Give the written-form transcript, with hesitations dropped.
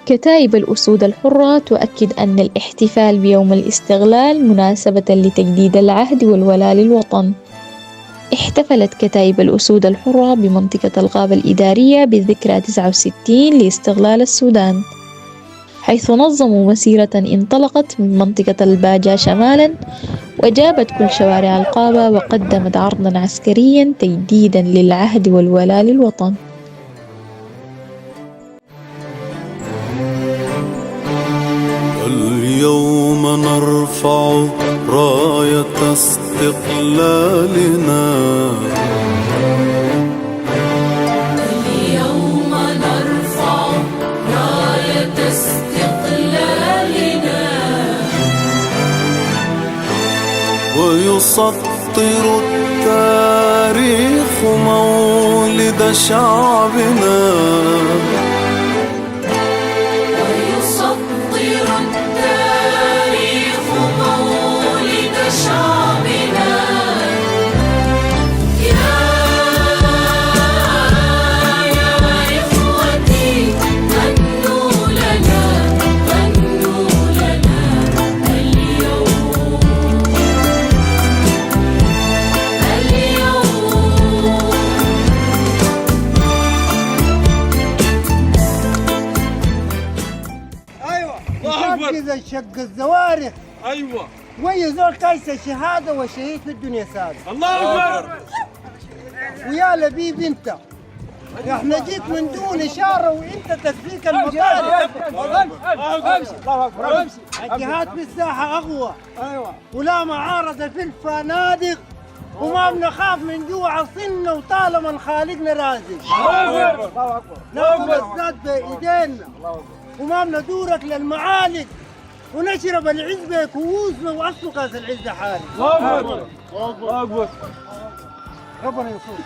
كتائب الأسود الحرة تؤكد أن الاحتفال بيوم الاستغلال مناسبة لتجديد العهد والولاء للوطن. احتفلت كتائب الأسود الحرة بمنطقة الغابة الإدارية بذكرى 69 لاستغلال السودان، حيث نظموا مسيرة انطلقت من منطقة الباجة شمالا وجابت كل شوارع الغابة وقدمت عرضا عسكريا تجديدا للعهد والولاء للوطن. اليوم نرفع راية استقلالنا، اليوم نرفع راية استقلالنا، ويسطر التاريخ مولد شعبنا، إذا شق الزوارق. ايوه ويزول كايس الشهاده وشهيد في الدنيا سابق. الله اكبر. ويا لبيب انت، احنا جيت من دون اشاره وانت تكفيك المطالب. امشي الله اكبر امشي. الجهات في الساحه اقوى. ايوه ولا معارضه في الفنادق، وما بنخاف من جوع صنا وطالما خالقنا رازق. الله اكبر ناخذ الزاد بايدينا وما بندورك للمعالق، ونشرب العز بكؤوسنا واصل كاس العز حالي. الله اكبر الله اكبر. ربنا يصوم.